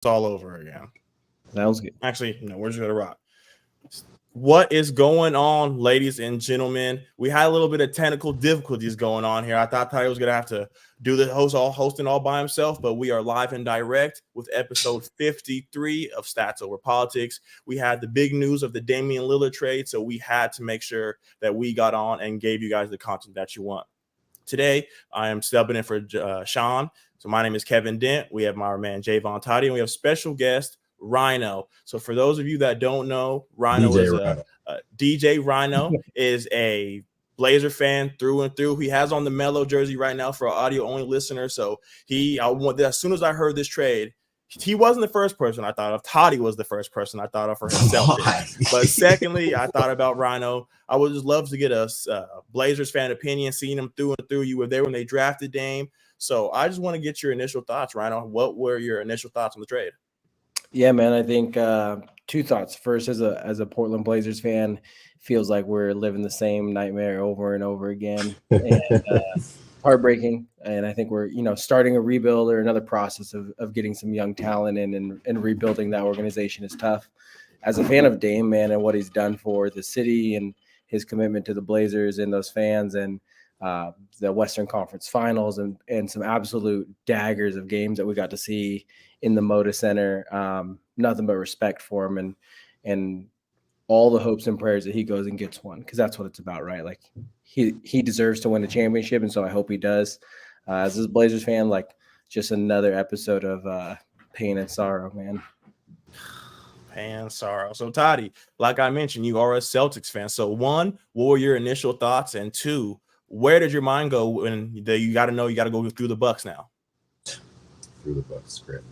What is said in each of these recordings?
all over again. Sounds good. Actually, no, we're just gonna rock. What is going on, ladies and gentlemen? We had a little bit of technical difficulties going on here. I thought Ty was gonna have to do the hosting all by himself, but we are live and direct with episode 53 of Stats Over Politics. We had the big news of the Damian Lillard trade, so we had to make sure that we got on and gave you guys the content that you want. Today, I am subbing in for Shaun. So my name is Kevin Dent. We have my man Jaevon, and we have special guest Rhino. So for those of you that don't know, DJ Rhino is a Blazer fan through and through. He has on the Mellow jersey right now for audio only listeners. So as soon as I heard this trade, he wasn't the first person I thought of. Toddy was the first person I thought of for himself. But secondly, I thought about Rhino. I would just love to get a Blazers fan opinion, seeing him through and through. You were there when they drafted Dame. So I just want to get your initial thoughts, Rhino. What were your initial thoughts on the trade? Yeah, man, I think two thoughts. First, as a Portland Blazers fan, feels like we're living the same nightmare over and over again. And heartbreaking. And I think we're, starting a rebuild or another process of getting some young talent in and rebuilding that organization is tough. As a fan of Dame, man, and what he's done for the city and his commitment to the Blazers and those fans and the Western Conference Finals and some absolute daggers of games that we got to see in the Moda Center, nothing but respect for him and all the hopes and prayers that he goes and gets one, because that's what it's about, right? Like he deserves to win a championship, and so I hope he does. As a Blazers fan, like just another episode of pain and sorrow, man. Pain and sorrow. So Toddy, like I mentioned, you are a Celtics fan. So one, what were your initial thoughts? And two, where did your mind go when you got to go through the Bucks now? Through the Bucks, crazy.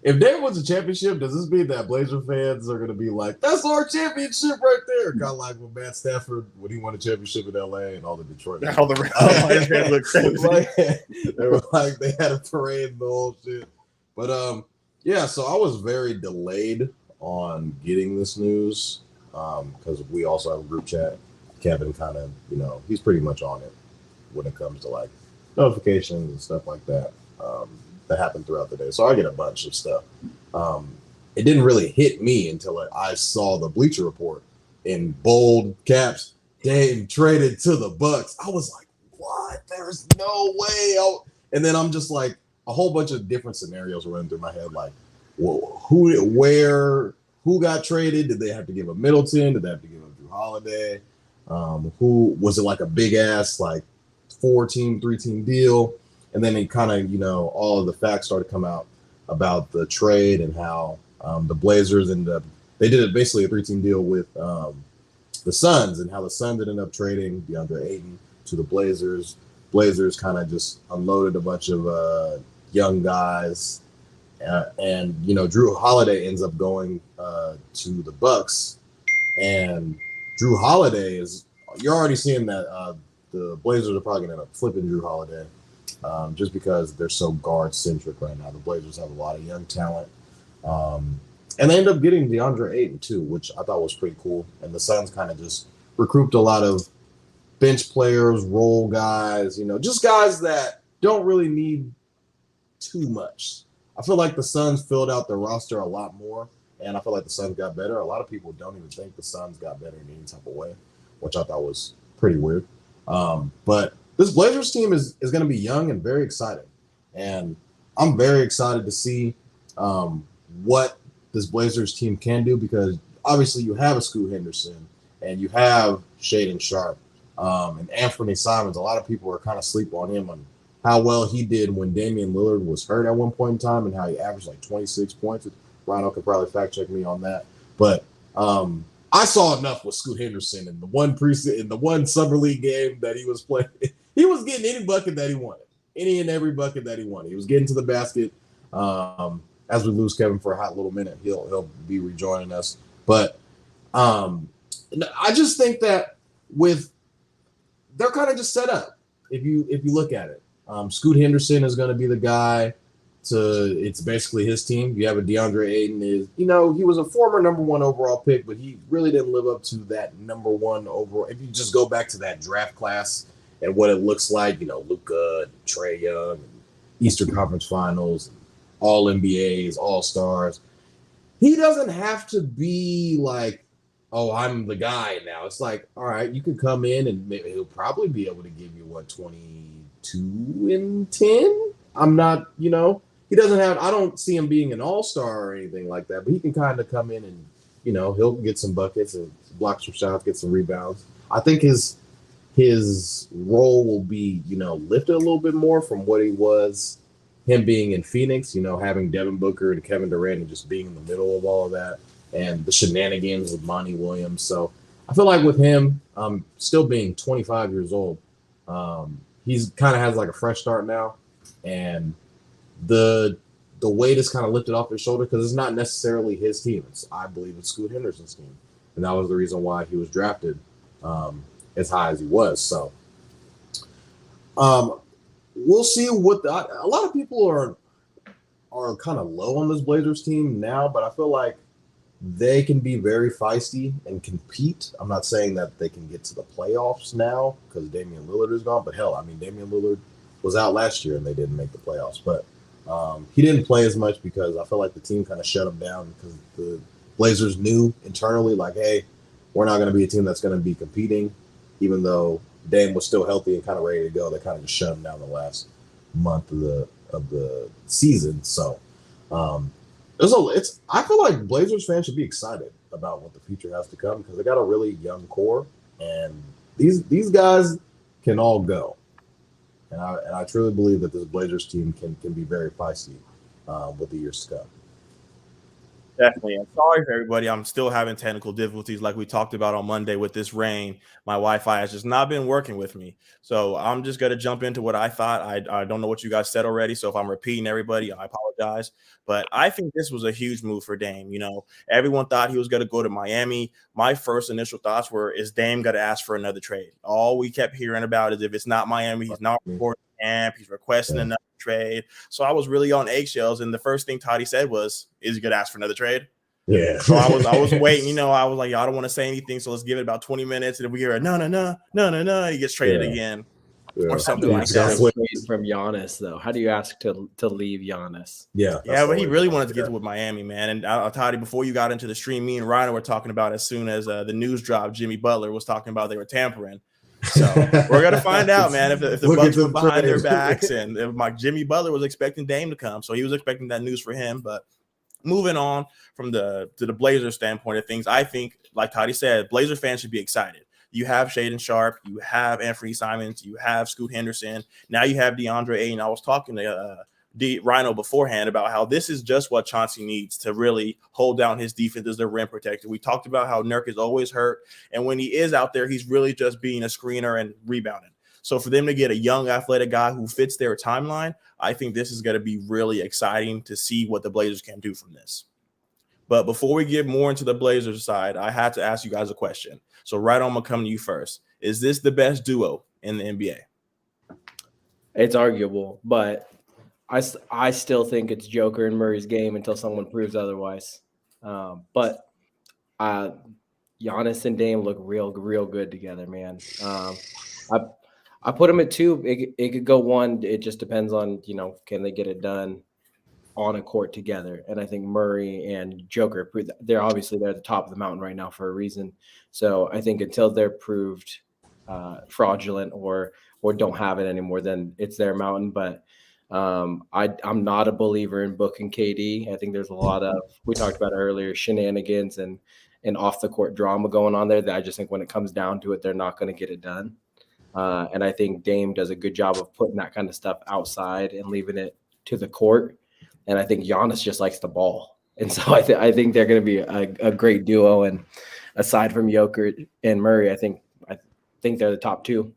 If there was a championship, does this mean that Blazer fans are going to be like, that's our championship right there? Kind of like when Matt Stafford, when he won a championship in L.A. and all the Detroit. All the fans look crazy. They were like, they had a parade and the whole shit. But, yeah, so I was very delayed on getting this news because we also have a group chat. Kevin kind of, he's pretty much on it when it comes to like notifications and stuff like that. That happened throughout the day. So I get a bunch of stuff. It didn't really hit me until I saw the Bleacher Report in bold caps. Dame traded to the Bucks. I was like, what? There's no way. And then I'm just like, a whole bunch of different scenarios running through my head. Like, who got traded? Did they have to give up Middleton? Did they have to give up Drew Holiday? Who was it, like a big ass, like 3-team deal? And then it kind of, all of the facts started to come out about the trade and how the Blazers they did basically a 3-team deal with the Suns, and how the Suns ended up trading DeAndre Ayton to the Blazers. Blazers kind of just unloaded a bunch of young guys. And Drew Holiday ends up going to the Bucks. And Drew Holiday you're already seeing that the Blazers are probably going to end up flipping Drew Holiday. Just because they're so guard-centric right now. The Blazers have a lot of young talent. And they end up getting DeAndre Ayton, too, which I thought was pretty cool. And the Suns kind of just recruited a lot of bench players, role guys, just guys that don't really need too much. I feel like the Suns filled out their roster a lot more, and I feel like the Suns got better. A lot of people don't even think the Suns got better in any type of way, which I thought was pretty weird. But this Blazers team is going to be young and very exciting. And I'm very excited to see what this Blazers team can do, because obviously you have a Scoot Henderson and you have Shaden Sharp and Anthony Simons. A lot of people are kind of sleep on him on how well he did when Damian Lillard was hurt at one point in time and how he averaged like 26 points. Rhino could probably fact check me on that. But I saw enough with Scoot Henderson in the one summer league game that he was playing. He was getting any bucket that he wanted, any and every bucket that he wanted. He was getting to the basket. As we lose Kevin for a hot little minute, he'll be rejoining us. But I just think that they're kind of just set up. If you look at it, Scoot Henderson is going to be the guy. It's basically his team. You have a DeAndre Ayton he was a former number 1 overall pick, but he really didn't live up to that number 1 overall. If you just go back to that draft class and what it looks like, Luka, Trae Young, and Eastern Conference Finals, all NBAs, all stars. He doesn't have to be like, oh, I'm the guy now. It's like, all right, you can come in and maybe he'll probably be able to give you 22 and 10. I'm not, he doesn't have. I don't see him being an all-star or anything like that, but he can kind of come in and he'll get some buckets and block some shots, get some rebounds. I think his role will be, lifted a little bit more from what he was, him being in Phoenix, having Devin Booker and Kevin Durant and just being in the middle of all of that and the shenanigans with Monty Williams. So I feel like with him, still being 25 years old, he's kind of has like a fresh start now. And the weight is kind of lifted off his shoulder because it's not necessarily his team. I believe it's Scoot Henderson's team. And that was the reason why he was drafted as high as he was. So we'll see what a lot of people are kind of low on this Blazers team now, but I feel like they can be very feisty and compete. I'm not saying that they can get to the playoffs now because Damian Lillard is gone, but hell, Damian Lillard was out last year and they didn't make the playoffs, but he didn't play as much because I feel like the team kind of shut him down because the Blazers knew internally, like, hey, we're not going to be a team that's going to be competing, even though Dame was still healthy and kind of ready to go. They kind of just shut him down the last month of the season. So I feel like Blazers fans should be excited about what the future has to come because they got a really young core and these guys can all go. And I truly believe that this Blazers team can be very feisty with the years to come. Definitely. I'm sorry for everybody. I'm still having technical difficulties like we talked about on Monday with this rain. My Wi-Fi has just not been working with me. So I'm just going to jump into what I thought. I don't know what you guys said already. So if I'm repeating everybody, I apologize. But I think this was a huge move for Dame. Everyone thought he was going to go to Miami. My first initial thoughts were, is Dame going to ask for another trade? All we kept hearing about is if it's not Miami, he's not reporting camp. He's requesting another trade. So I was really on eggshells. And the first thing Toddy said was, is he going to ask for another trade? Yeah. So I was waiting, I was like, I don't want to say anything. So let's give it about 20 minutes. And if we hear a no, he gets traded again or something like that. From Giannis, though. How do you ask to leave Giannis? Yeah. But he really wanted to get to with Miami, man. And Toddy, before you got into the stream, me and Rhino were talking about as soon as the news dropped, Jimmy Butler was talking about they were tampering. So we're gonna find out, man, if the Bucks were behind their backs and if Jimmy Butler was expecting Dame to come. So he was expecting that news for him. But moving on from to the Blazers standpoint of things, I think, like Toddy said, Blazer fans should be excited. You have Shaden Sharp, you have Anthony Simons, you have Scoot Henderson. Now you have DeAndre Ayton. I was talking to Rhino beforehand about how this is just what Chauncey needs to really hold down his defense as their rim protector. We talked about how Nurk is always hurt, and when he is out there, he's really just being a screener and rebounding. So for them to get a young athletic guy who fits their timeline, I think this is going to be really exciting to see what the Blazers can do from this. But before we get more into the Blazers side, I had to ask you guys a question. So Rhino, I'm going to come to you first. Is this the best duo in the NBA? It's arguable, but I still think it's Joker and Murray's game until someone proves otherwise. But Giannis and Dame look real good together, man. I put them at 2. It could go 1. It just depends on, can they get it done on a court together? And I think Murray and Joker, they're at the top of the mountain right now for a reason. So I think until they're proved fraudulent or don't have it anymore, then it's their mountain. But I'm not a believer in booking KD. I think there's a lot of, we talked about earlier, shenanigans and off the court drama going on there that I just think when it comes down to it, they're not going to get it done. And I think Dame does a good job of putting that kind of stuff outside and leaving it to the court. And I think Giannis just likes the ball. And so I think they're going to be a great duo. And aside from Joker and Murray, I think they're the top 2.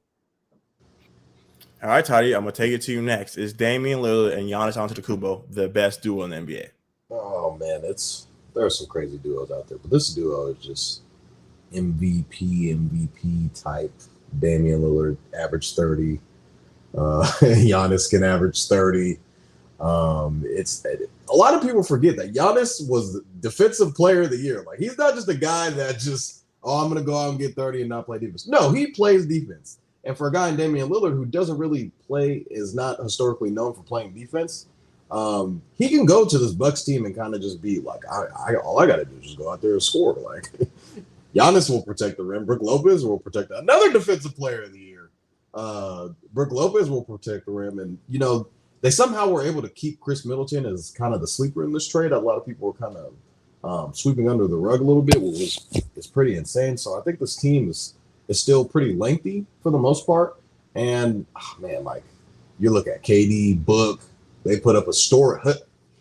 All right, Toddy, I'm going to take it to you next. Is Damian Lillard and Giannis Antetokounmpo the best duo in the NBA? Oh, man, there are some crazy duos out there. But this duo is just MVP type. Damian Lillard averaged 30. Giannis can average 30. It's a lot of people forget that Giannis was the defensive player of the year. Like, he's not just a guy that just, I'm going to go out and get 30 and not play defense. No, he plays defense. And for a guy in Damian Lillard who doesn't really play, is not historically known for playing defense, He can go to this Bucks team and kind of just be like, all I got to do is just go out there and score. Like, Giannis will protect the rim. Brook Lopez will protect another defensive player of the year. Brook Lopez will protect the rim. And, they somehow were able to keep Chris Middleton as kind of the sleeper in this trade. A lot of people were kind of sweeping under the rug a little bit, which is pretty insane. So I think this team is still pretty lengthy for the most part. And, like, you look at KD, Book, they put up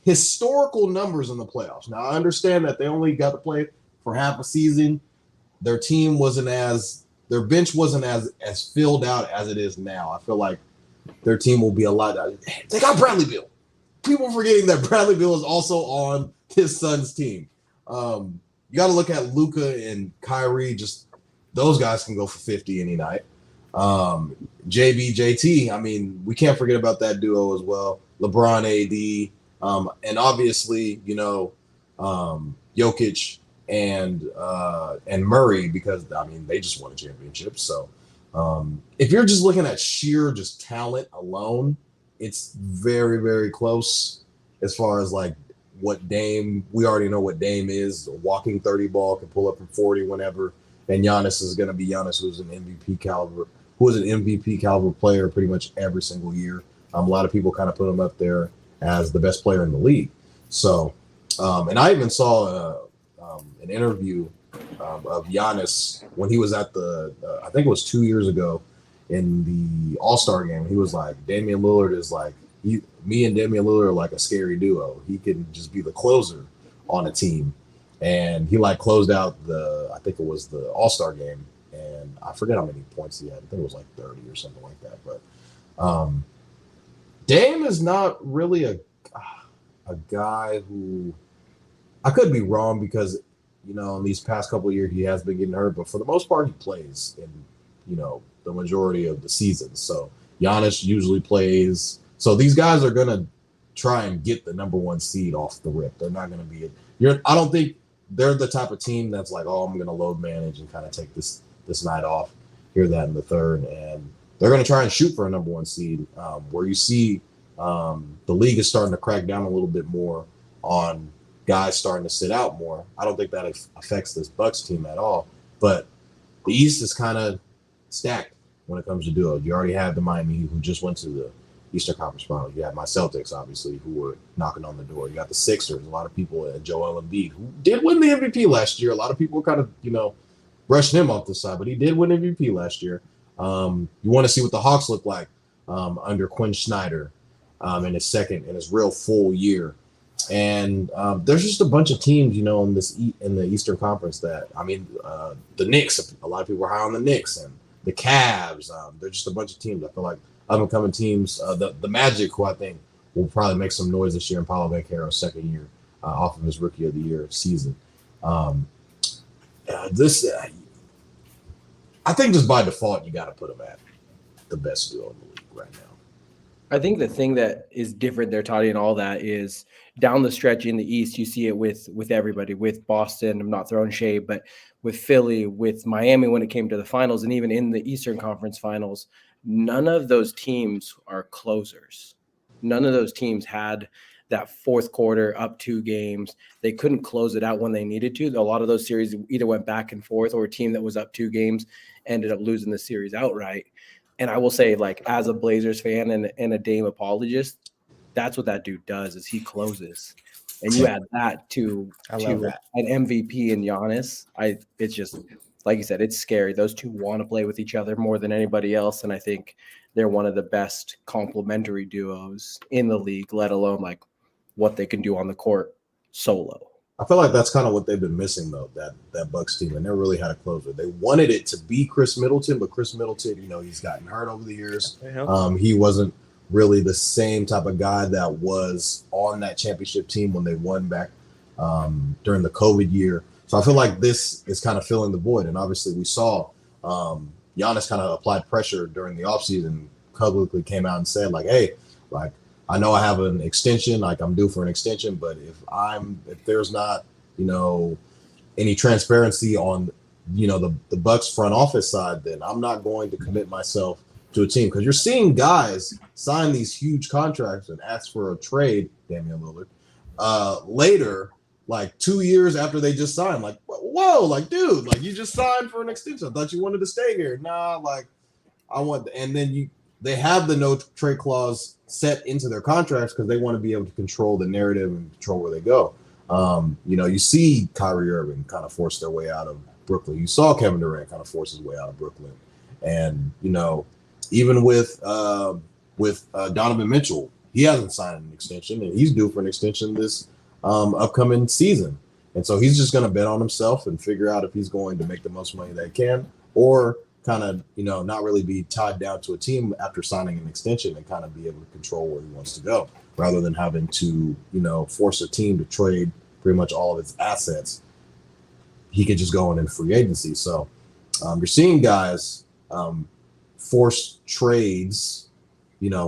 historical numbers in the playoffs. Now, I understand that they only got to play for half a season. Their bench wasn't as filled out as it is now. I feel like their team will be a lot. They got Bradley Beal. People forgetting that Bradley Beal is also on his son's team. You got to look at Luka and Kyrie. Just those guys can go for 50 any night. JT. I mean, we can't forget about that duo as well. LeBron, AD, and obviously, Jokic and Murray, because they just won a championship. So if you're just looking at sheer just talent alone, it's very, very close as far as like what Dame. We already know what Dame is. A walking 30 ball, can pull up from 40 whenever. And Giannis is going to be Giannis, who's an MVP caliber player pretty much every single year. A lot of people kind of put him up there as the best player in the league. So, and I even saw an interview of Giannis when he was at I think it was 2 years ago in the All-Star game. He was like, Damian Lillard is like, me and Damian Lillard are like a scary duo. He can just be the closer on a team. And he like closed out I think it was the All-Star game. And I forget how many points he had. I think it was like 30 or something like that. But Dame is not really a guy who, I could be wrong because, in these past couple of years he has been getting hurt, but for the most part he plays in, the majority of the seasons. So Giannis usually plays. So these guys are gonna try and get the number one seed off the rip. They're not gonna be I don't think they're the type of team that's like, oh, I'm gonna load manage and kind of take this night off, hear that in the third, and they're going to try and shoot for a number one seed, where you see the league is starting to crack down a little bit more on guys starting to sit out more. I don't think that affects this Bucks team at all, but the East is kind of stacked when it comes to duo. You already have the Miami Heat, who just went to the Eastern Conference Finals. You have my Celtics, obviously, who were knocking on the door. You got the Sixers, a lot of people, Joel Embiid, who did win the MVP last year. A lot of people were kind of, brushing him off the side, but he did win MVP last year. You want to see what the Hawks look like under Quinn Snyder in his real full year. And there's just a bunch of teams, in the Eastern Conference that, the Knicks, a lot of people are high on the Knicks, and the Cavs. There's just a bunch of teams. I feel like up-and-coming teams. The Magic, who I think will probably make some noise this year in Paolo Banchero's second year off of his Rookie of the Year season. I think just by default, you got to put them at the best duo in the league right now. I think the thing that is different there, Toddy, and all that is down the stretch in the East, you see it with everybody, with Boston. I'm not throwing shade, but with Philly, with Miami when it came to the finals, and even in the Eastern Conference Finals, none of those teams are closers. None of those teams had that fourth quarter up 2 games. They couldn't close it out when they needed to. A lot of those series either went back and forth, or a team that was up 2 games ended up losing the series outright. And I will say, like, as a Blazers fan and a Dame apologist, that's what that dude does, is he closes. And you add that to an MVP in Giannis. It's just, like you said, it's scary. Those two want to play with each other more than anybody else. And I think they're one of the best complementary duos in the league, let alone like what they can do on the court solo. I feel like that's kind of what they've been missing, though, that Bucks team. They never really had a closer. They wanted it to be Chris Middleton, but Chris Middleton, he's gotten hurt over the years. He wasn't really the same type of guy that was on that championship team when they won back during the COVID year. So I feel like this is kind of filling the void. And obviously we saw Giannis kind of applied pressure during the offseason, publicly came out and said, like, hey, like, I know I have an extension, like I'm due for an extension, but if there's not, any transparency on, the Bucks front office side, then I'm not going to commit myself to a team, because you're seeing guys sign these huge contracts and ask for a trade, Damian Lillard, later, like 2 years after they just signed. Like, whoa, like, dude, like, you just signed for an extension. I thought you wanted to stay here. Nah, like, I want, and then they have the no trade clause set into their contracts because they want to be able to control the narrative and control where they go. You see Kyrie Irving kind of force their way out of Brooklyn. You saw Kevin Durant kind of force his way out of Brooklyn. And, even with Donovan Mitchell, he hasn't signed an extension, and he's due for an extension this upcoming season. And so he's just going to bet on himself and figure out if he's going to make the most money that he can, or kind of, not really be tied down to a team after signing an extension and kind of be able to control where he wants to go, rather than having to, force a team to trade pretty much all of its assets. He could just go in free agency. So you're seeing guys force trades,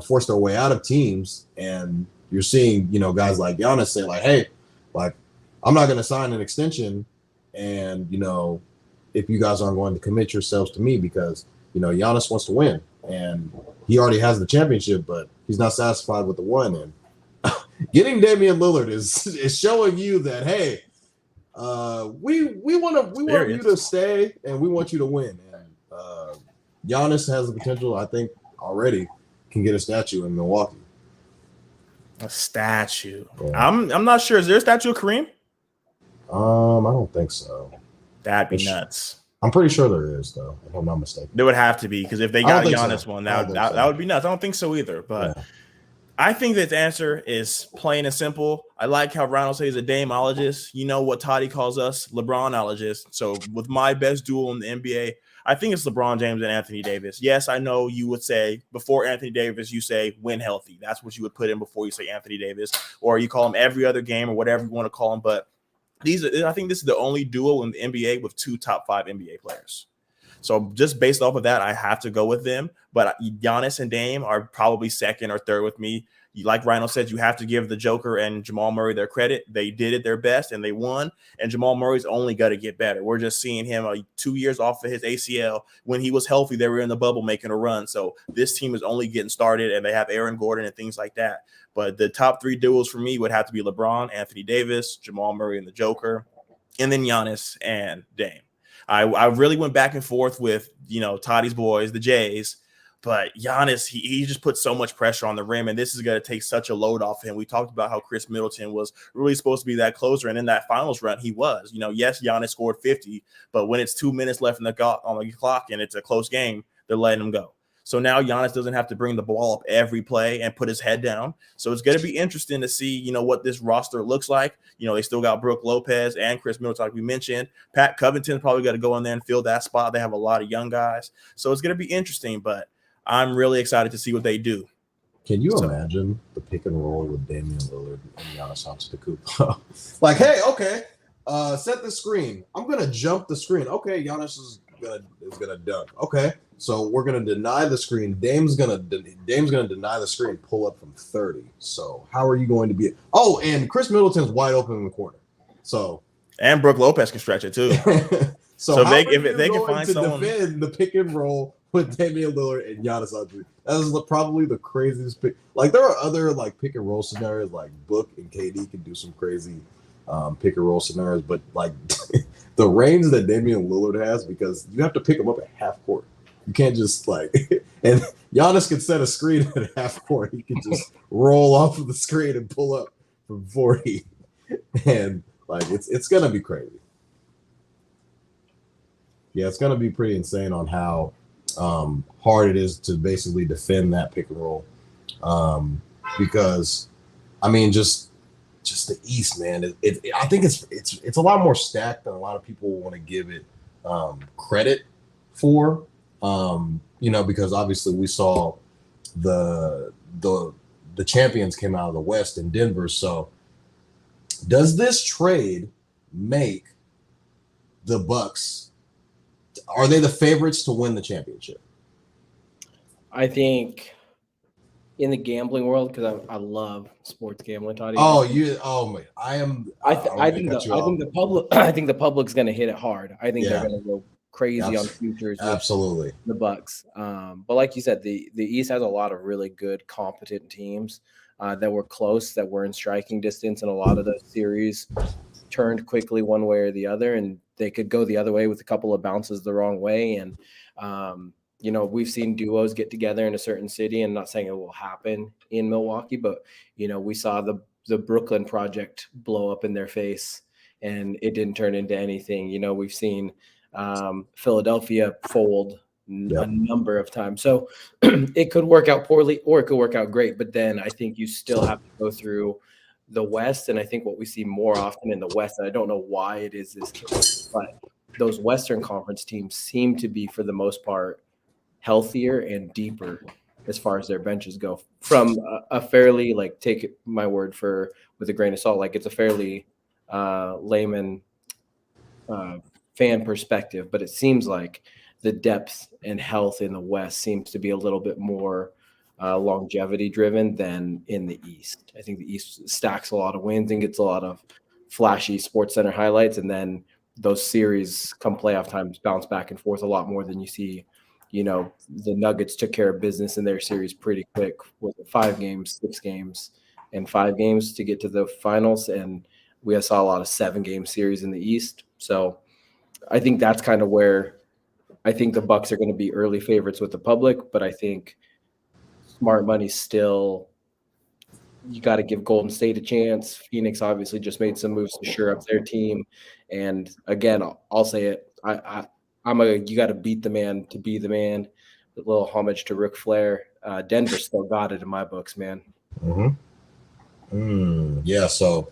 force their way out of teams. And you're seeing, guys like Giannis say, like, hey, like, I'm not going to sign an extension. And, if you guys aren't going to commit yourselves to me, because, Giannis wants to win and he already has the championship, but he's not satisfied with the one. And getting Damian Lillard is showing you that, hey, we want you to stay and we want you to win. And Giannis has the potential, I think, already can get a statue in Milwaukee. A statue. Yeah. I'm not sure. Is there a statue of Kareem? I don't think so. That'd be nuts. I'm pretty sure there is, though, if I'm not mistaken. There would have to be, because if they got Giannis so. one, that would be nuts. I don't think so either. But I think that the answer is plain and simple. I like how Rhino says he's a Dameologist. You know what Toddy calls us? LeBronologists. So with my best duel in the NBA, I think it's LeBron James and Anthony Davis. Yes, I know you would say before Anthony Davis, you say win healthy. That's what you would put in before you say Anthony Davis, or you call him every other game or whatever you want to call him. But I think this is the only duo in the NBA with 2 top 5 NBA players. So just based off of that, I have to go with them. But Giannis and Dame are probably second or third with me. Like Rhino said, you have to give the Joker and Jamal Murray their credit. They did it their best and they won. And Jamal Murray's only got to get better. We're just seeing him 2 years off of his ACL. When he was healthy, they were in the bubble making a run. So this team is only getting started, and they have Aaron Gordon and things like that. But the top 3 duos for me would have to be LeBron, Anthony Davis, Jamal Murray, and the Joker, and then Giannis and Dame. I really went back and forth with, Toddy's boys, the Jays. But Giannis, he just put so much pressure on the rim, and this is going to take such a load off him. We talked about how Chris Middleton was really supposed to be that closer, and in that finals run, he was. Yes, Giannis scored 50, but when it's 2 minutes left on the clock and it's a close game, they're letting him go. So now Giannis doesn't have to bring the ball up every play and put his head down. So it's going to be interesting to see, what this roster looks like. They still got Brook Lopez and Chris Middleton, like we mentioned. Pat Covington's probably got to go in there and fill that spot. They have a lot of young guys. So it's going to be interesting, but I'm really excited to see what they do. Can you imagine the pick and roll with Damian Lillard and Giannis Antetokounmpo? Like, hey, okay, set the screen. I'm gonna jump the screen. Okay, Giannis is gonna dunk. Okay, so we're gonna deny the screen. Dame's gonna deny the screen. Pull up from 30. So how are you going to be? Oh, and Chris Middleton's wide open in the corner. So and Brook Lopez can stretch it too. so if they can find someone to defend the pick and roll with Damian Lillard and Giannis Antetokounmpo. That is probably the craziest pick. Like, there are other pick and roll scenarios, like Book and KD can do some crazy pick and roll scenarios, but the range that Damian Lillard has, because you have to pick him up at half court. You can't just and Giannis can set a screen at half court. He can just roll off of the screen and pull up from 40, and it's gonna be crazy. Yeah, it's gonna be pretty insane on how hard it is to basically defend that pick and roll, because just the East, man. I think it's a lot more stacked than a lot of people want to give it credit for. Because obviously we saw the champions came out of the West in Denver. So does this trade make the Bucks? Are they the favorites to win the championship? I think in the gambling world, because I love sports gambling. Toddy. I think the public's going to hit it hard. I think they're going to go crazy on futures. Absolutely. The Bucks. But like you said, the East has a lot of really good, competent teams that were close, that were in striking distance, and a lot of those series turned quickly one way or the other, and they could go the other way with a couple of bounces the wrong way. And we've seen duos get together in a certain city, and I'm not saying it will happen in Milwaukee, but we saw the Brooklyn project blow up in their face, and it didn't turn into anything. We've seen Philadelphia fold a number of times. So it could work out poorly or it could work out great. But then I think you still have to go through the West. And I think what we see more often in the West, and I don't know why it is this case, but those Western Conference teams seem to be, for the most part, healthier and deeper as far as their benches go, from a fairly, like, take my word for with a grain of salt, like it's a fairly layman fan perspective, but it seems like the depth and health in the West seems to be a little bit more longevity driven than in the East. I think the East stacks a lot of wins and gets a lot of flashy Sports Center highlights, and then those series come playoff times bounce back and forth a lot more than you see. The Nuggets took care of business in their series pretty quick with 5 games, 6 games, and 5 games to get to the finals, and we saw a lot of 7-game series in the East. So I think that's kind of where I think the Bucks are going to be early favorites with the public, but I think smart money still, you got to give Golden State a chance. Phoenix obviously just made some moves to shore up their team. And again, I'll say it. You got to beat the man to be the man. A little homage to Ric Flair. Denver still got it in my books, man. Yeah. So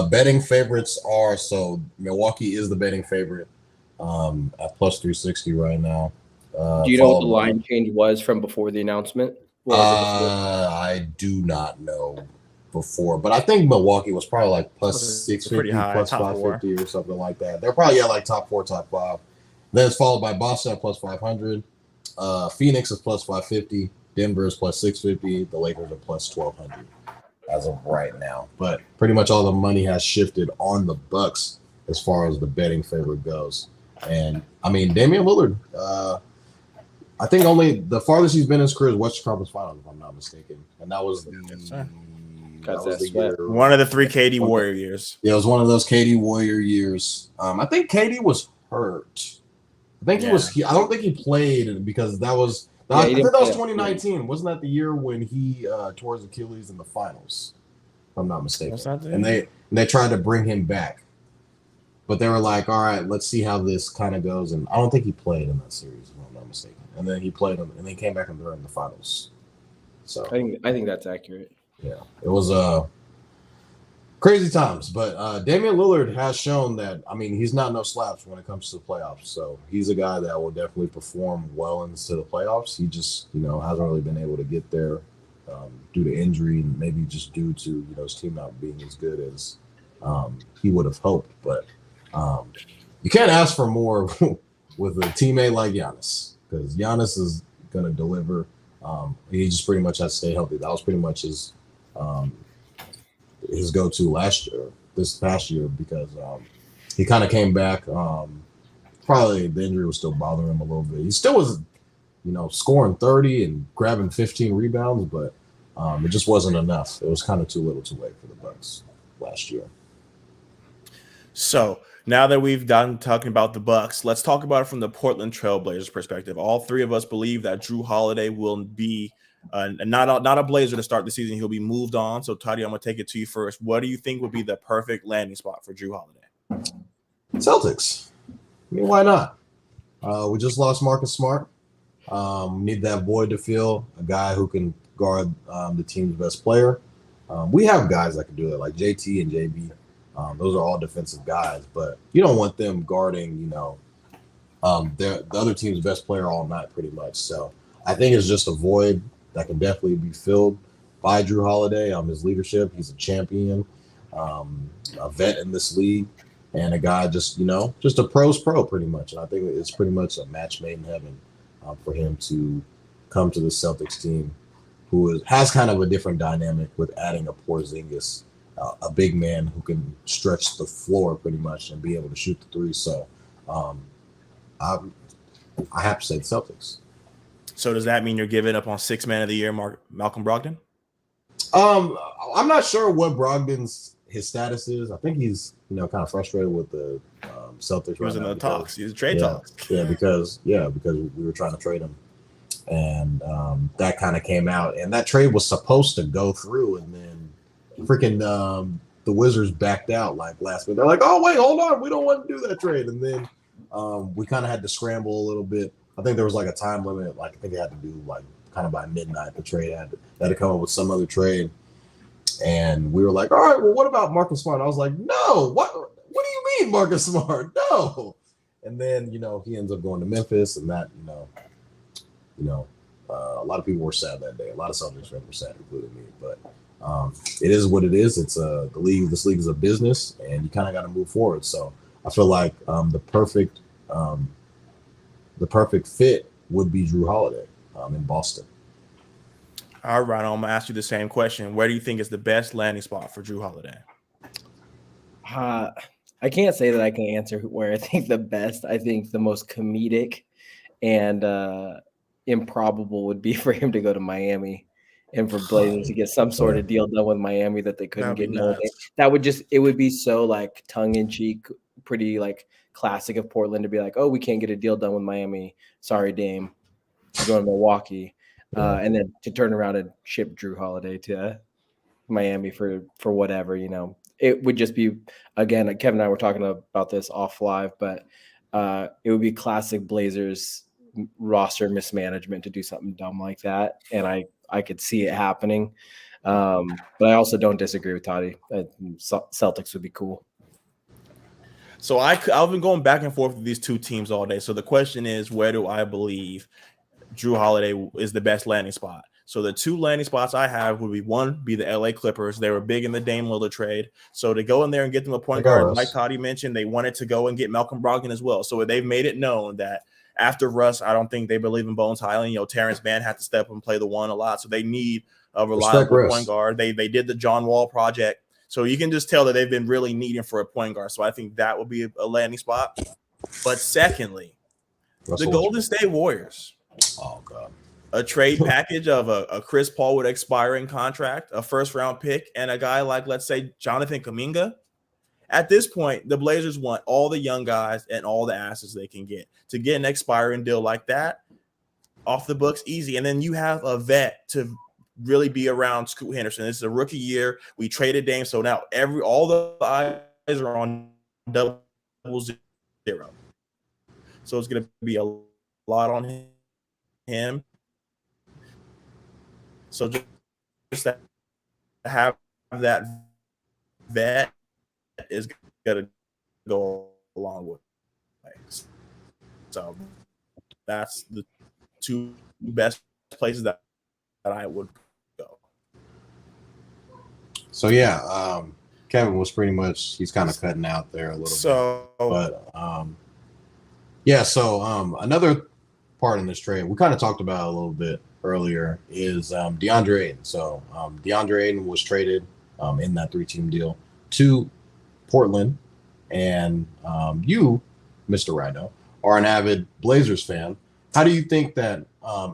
betting favorites are, Milwaukee is the betting favorite at plus 360 right now. Do you know what the line change was from before the announcement? I do not know before, but I think Milwaukee was probably like plus 650, plus 550 or something like that. They're probably like top 4, top 5. Then it's followed by Boston at plus 500. Phoenix is plus 550. Denver is plus 650. The Lakers are plus 1,200 as of right now. But pretty much all the money has shifted on the Bucks as far as the betting favorite goes. And I mean, Damian Lillard, I think only the farthest he's been in his career is Western Conference Finals, if I'm not mistaken. And that was the year. One of the 3 KD Warrior years. Yeah, it was one of those KD Warrior years. I think KD was hurt. I think he was. I don't think he played because that was. I think that was 2019. Wasn't that the year when he tore his Achilles in the finals? If I'm not mistaken. And they tried to bring him back, but they were like, "All right, let's see how this kind of goes." And I don't think he played in that series, if I'm not mistaken. And then he played him, and then came back and threw in the finals. So I think that's accurate. Yeah, it was crazy times, but Damian Lillard has shown that, I mean, he's not no slouch when it comes to the playoffs. So he's a guy that will definitely perform well into the playoffs. He just, hasn't really been able to get there due to injury, and maybe just due to, his team not being as good as he would have hoped. But you can't ask for more with a teammate like Giannis, because Giannis is going to deliver. He just pretty much has to stay healthy. That was pretty much his go-to this past year, because he kind of came back. Probably the injury was still bothering him a little bit. He still was, scoring 30 and grabbing 15 rebounds, but it just wasn't enough. It was kind of too little too late for the Bucks last year. So now that we've done talking about the Bucks, let's talk about it from the Portland Trail Blazers perspective. All 3 of us believe that Jrue Holiday will be not a Blazer to start the season. He'll be moved on. So, Toddy, I'm going to take it to you first. What do you think would be the perfect landing spot for Jrue Holiday? Celtics. I mean, why not? We just lost Marcus Smart. Need that void to fill, a guy who can guard the team's best player. We have guys that can do that, like JT and JB. Those are all defensive guys, but you don't want them guarding, the other team's best player all night, pretty much. So I think it's just a void that can definitely be filled by Jrue Holiday. His leadership, he's a champion, a vet in this league, and a guy just a pro's pro, pretty much. And I think it's pretty much a match made in heaven for him to come to the Celtics team, who has kind of a different dynamic with adding a Porzingis, a big man who can stretch the floor pretty much and be able to shoot the 3. So I have to say the Celtics. So does that mean you're giving up on 6th man of the year, Malcolm Brogdon? I'm not sure what his status is. I think he's kind of frustrated with the Celtics. He was in the talks. He was trade talks. Yeah, because we were trying to trade him, and that kind of came out, and that trade was supposed to go through, and then freaking the Wizards backed out like last week. They're like, "Oh wait, hold on, we don't want to do that trade," and then we kind of had to scramble a little bit. I think there was like a time limit. Like I think they had to do like kind of by midnight. The trade had to come up with some other trade, and we were like, "All right, well, what about Marcus Smart?" I was like, "No, what do you mean, Marcus Smart? No." And then he ends up going to Memphis, and that a lot of people were sad that day. A lot of Celtics fans were sad, including me. But it is what it is. It's the league. This league is a business, and you kind of got to move forward. So I feel like the perfect fit would be Jrue Holiday in Boston. All right, I'm gonna ask you the same question. Where do you think is the best landing spot for Jrue Holiday? I can't say that I can answer where I think the best. I think the most comedic and improbable would be for him to go to Miami and for Blazers to get some sort of deal done with Miami that they couldn't get done. That would be so like tongue in cheek, pretty like classic of Portland to be like, oh, we can't get a deal done with Miami. Sorry, Dame. You're going to Milwaukee. And then to turn around and ship Jrue Holiday to Miami for whatever, it would just be, again, Kevin and I were talking about this off live, but it would be classic Blazers roster mismanagement to do something dumb like that. And I could see it happening. But I also don't disagree with Toddy. Celtics would be cool. So I've been going back and forth with these two teams all day. So the question is, where do I believe Jrue Holiday is the best landing spot? So the two landing spots I have would be the LA Clippers. They were big in the Dame Lillard trade. So to go in there and get them a point guard, like Toddy mentioned, they wanted to go and get Malcolm Brogdon as well. So they've made it known that after Russ, I don't think they believe in Bones Highland. Terrence Mann had to step up and play the one a lot. So they need a reliable point guard. They did the John Wall project. So you can just tell that they've been really needing for a point guard. So I think that would be a landing spot. But secondly, the Golden State Warriors. Oh, God. A trade package of a Chris Paul with expiring contract, a first-round pick, and a guy like, let's say, Jonathan Kuminga. At this point, the Blazers want all the young guys and all the assets they can get. To get an expiring deal like that, off the books, easy. And then you have a vet to really be around Scoot Henderson. This is a rookie year. We traded Dame, so now all the eyes are on 0-0. So it's going to be a lot on him. So just to have that vet is going to go a long way. So that's the two best places that I would go. So yeah, Kevin was pretty much, he's kind of cutting out there a little bit. But another part in this trade we kind of talked about a little bit earlier is DeAndre Ayton. So DeAndre Ayton was traded in that 3-team deal to Portland, and you, Mr. Rhino, are an avid Blazers fan. How do you think that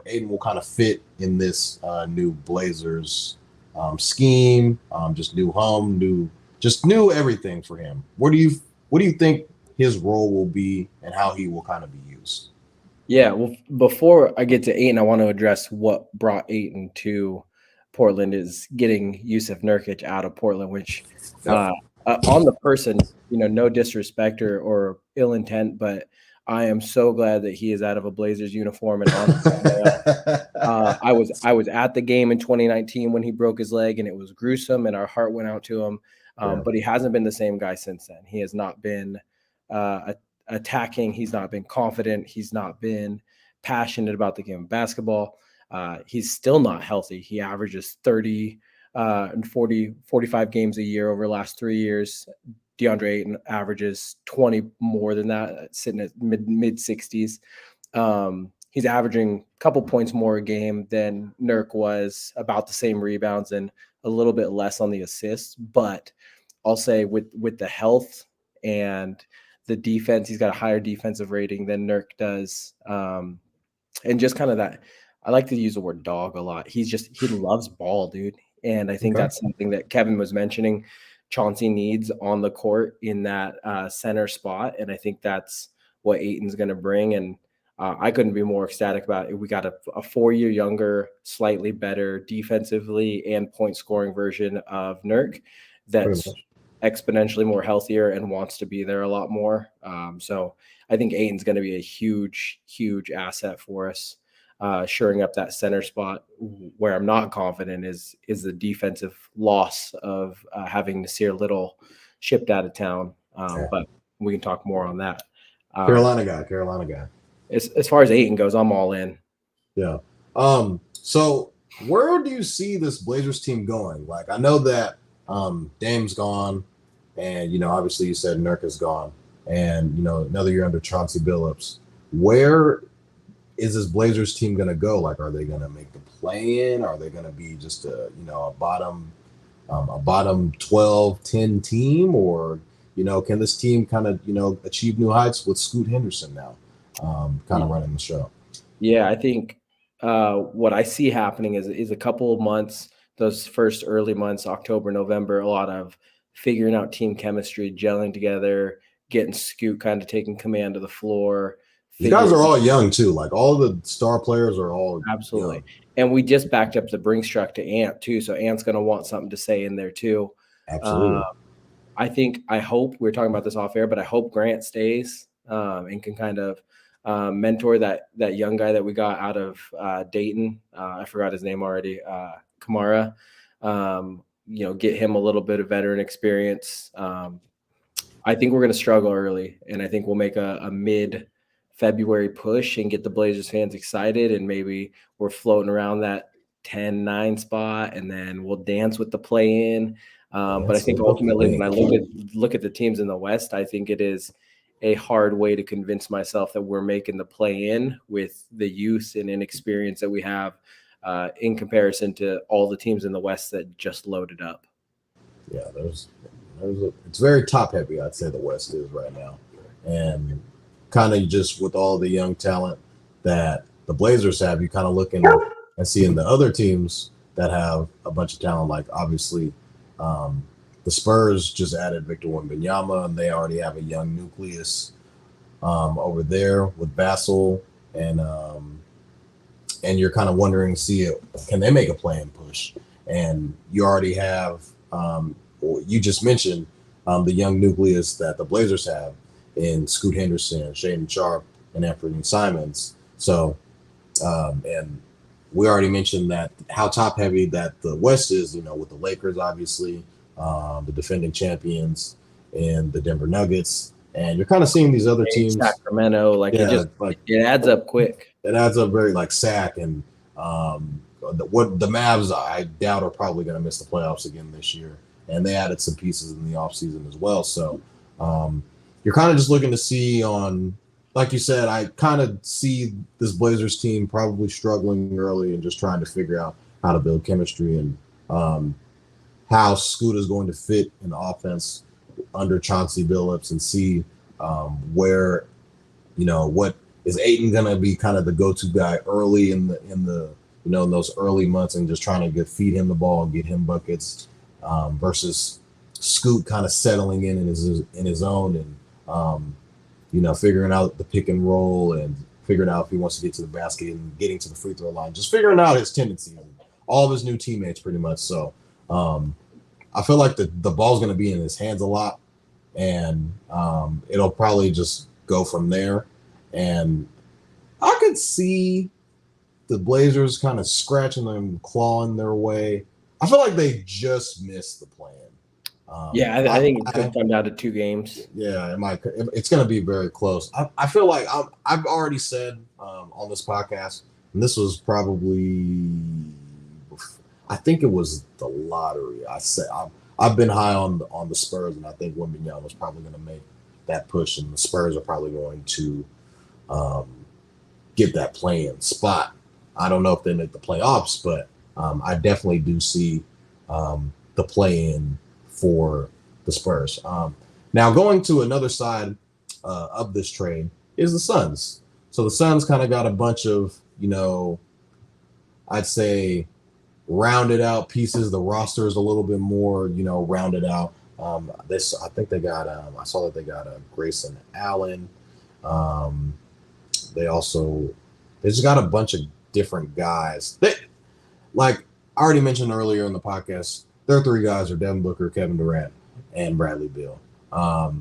Ayton will kind of fit in this new Blazers scheme? Just new home, new everything for him. What do you think his role will be and how he will kind of be used? Yeah, well, before I get to Ayton, I want to address what brought Ayton to Portland is getting Yusuf Nurkic out of Portland, which on the person, no disrespect or ill intent, but I am so glad that he is out of a Blazers uniform. And I was at the game in 2019 when he broke his leg, and it was gruesome, and our heart went out to him. But he hasn't been the same guy since then. He has not been attacking. He's not been confident. He's not been passionate about the game of basketball. He's still not healthy. He averages 30 and 45 games a year over the last 3 years. DeAndre Ayton averages 20 more than that, sitting at mid 60s. He's averaging a couple points more a game than Nurk was, about the same rebounds and a little bit less on the assists. But I'll say with the health and the defense. He's got a higher defensive rating than Nurk does. And just kind of that, I like to use the word dog a lot. He loves ball, dude. And I think that's something that Kevin was mentioning Chauncey needs on the court in that center spot. And I think that's what Ayton's going to bring. And I couldn't be more ecstatic about it. We got a 4-year younger, slightly better defensively and point scoring version of Nurk that's exponentially more healthier and wants to be there a lot more. So I think Ayton's going to be a huge, huge asset for us, shoring up that center spot. Where I'm not confident is the defensive loss of having Nasir Little shipped out of town. But we can talk more on that. Carolina guy. As far as Ayton goes, I'm all in. Yeah. So where do you see this Blazers team going? Like, I know that Dame's gone, and obviously you said Nurk is gone, and another year under Chauncey Billups. Where is this Blazers team going to go? Like, are they going to make the play-in? Are they going to be just a bottom 12, 10 team, or can this team kind of achieve new heights with Scoot Henderson now? Kind of running the show. Yeah, I think what I see happening is a couple of months, those first early months, October, November, a lot of figuring out team chemistry, gelling together, getting Scoot kind of taking command of the floor. You guys are all young too. Like, all the star players are all absolutely young. And we just backed up the Brinks truck to Ant too, so Ant's going to want something to say in there too. Absolutely. I hope we were talking about this off air, but I hope Grant stays and can kind of mentor that young guy that we got out of Dayton. I forgot his name already. Kamara. Get him a little bit of veteran experience. I think we're going to struggle early, and I think we'll make a mid-February push and get the Blazers fans excited, and maybe we're floating around that 10-9 spot, and then we'll dance with the play-in. But I think ultimately, when I look at the teams in the West, I think it is a hard way to convince myself that we're making the play-in with the youth and inexperience that we have in comparison to all the teams in the West that just loaded up. Yeah, it's very top-heavy, I'd say the West is right now. And kind of just with all the young talent that the Blazers have, you kind of looking and seeing the other teams that have a bunch of talent, like obviously the Spurs just added Victor Wembanyama, and they already have a young nucleus over there with Vassell, and you're kind of wondering, can they make a play-in push? And you already have, you just mentioned the young nucleus that the Blazers have in Scoot Henderson, Shaden Sharp, and Anthony Simons. So, and we already mentioned that how top-heavy that the West is, with the Lakers, obviously, the defending champions, and the Denver Nuggets. And you're kind of seeing these other teams. Sacramento, it adds up quick. It adds up very Sac, and the Mavs, I doubt, are probably going to miss the playoffs again this year. And they added some pieces in the offseason as well. So you're kind of just looking to see like you said, I kind of see this Blazers team probably struggling early and just trying to figure out how to build chemistry and how Scoot is going to fit in the offense under Chauncey Billups, and see where, what is Ayton going to be kind of the go-to guy early in those early months, and just trying to feed him the ball and get him buckets versus Scoot kind of settling in his own and figuring out the pick and roll and figuring out if he wants to get to the basket and getting to the free throw line, just figuring out his tendency and all of his new teammates pretty much. So I feel like the ball's going to be in his hands a lot, and it'll probably just go from there. And I could see the Blazers kind of scratching and clawing their way. I feel like they just missed the plan. I think it's going to come down to 2 games. Yeah, it's going to be very close. I feel like I've already said on this podcast, and this was probably, I think it was the lottery. I said I've been high on the Spurs, and I think Wembanyama was probably going to make that push, and the Spurs are probably going to get that play-in spot. I don't know if they make the playoffs, but I definitely do see the play-in for the Spurs. Now, going to another side of this trade is the Suns. So the Suns kind of got a bunch of, I'd say rounded out pieces. The roster is a little bit more, rounded out. I think they got. I saw that they got Grayson Allen. They just got a bunch of different guys. Like I already mentioned earlier in the podcast, their three guys are Devin Booker, Kevin Durant, and Bradley Beal. How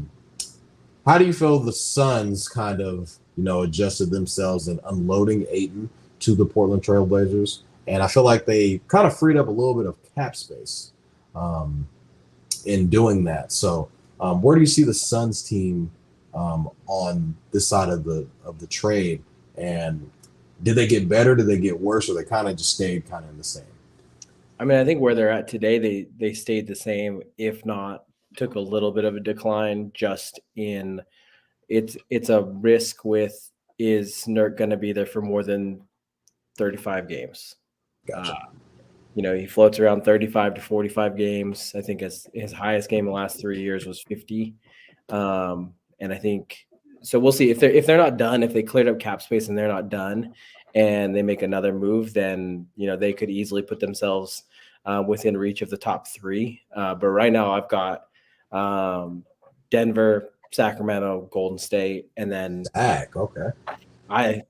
do you feel the Suns kind of, adjusted themselves in unloading Ayton to the Portland Trail Blazers? And I feel like they kind of freed up a little bit of cap space in doing that. So where do you see the Suns team on this side of the trade? And did they get better? Did they get worse? Or they kind of just stayed kind of in the same? I mean, I think where they're at today, they stayed the same, if not took a little bit of a decline, just in it's a risk with, is Nurk going to be there for more than 35 games? Gotcha. He floats around 35 to 45 games. I think his highest game in the last 3 years was 50. And I think, so we'll see if they're not done, if they cleared up cap space and they're not done and they make another move, then, they could easily put themselves within reach of the top three. But right now I've got Denver, Sacramento, Golden State, and then okay.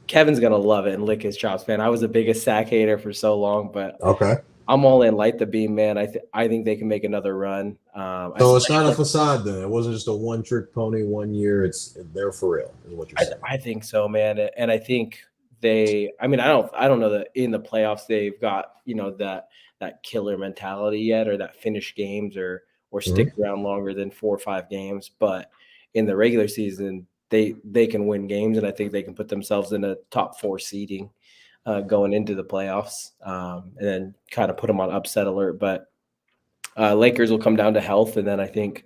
Kevin's gonna love it and lick his chops, man. I was the biggest Sac hater for so long, but okay, I'm all in. Light the beam, man. I think they can make another run. So it's not a facade then. It wasn't just a one-trick pony 1 year. They're for real, is what you're saying. I think so, man. And I think I don't know that in the playoffs they've got that killer mentality yet, or that finish games or stick around longer than 4 or 5 games. But in the regular season, they can win games, and I think they can put themselves in a top 4 seeding going into the playoffs, and then kind of put them on upset alert. But Lakers will come down to health, and then I think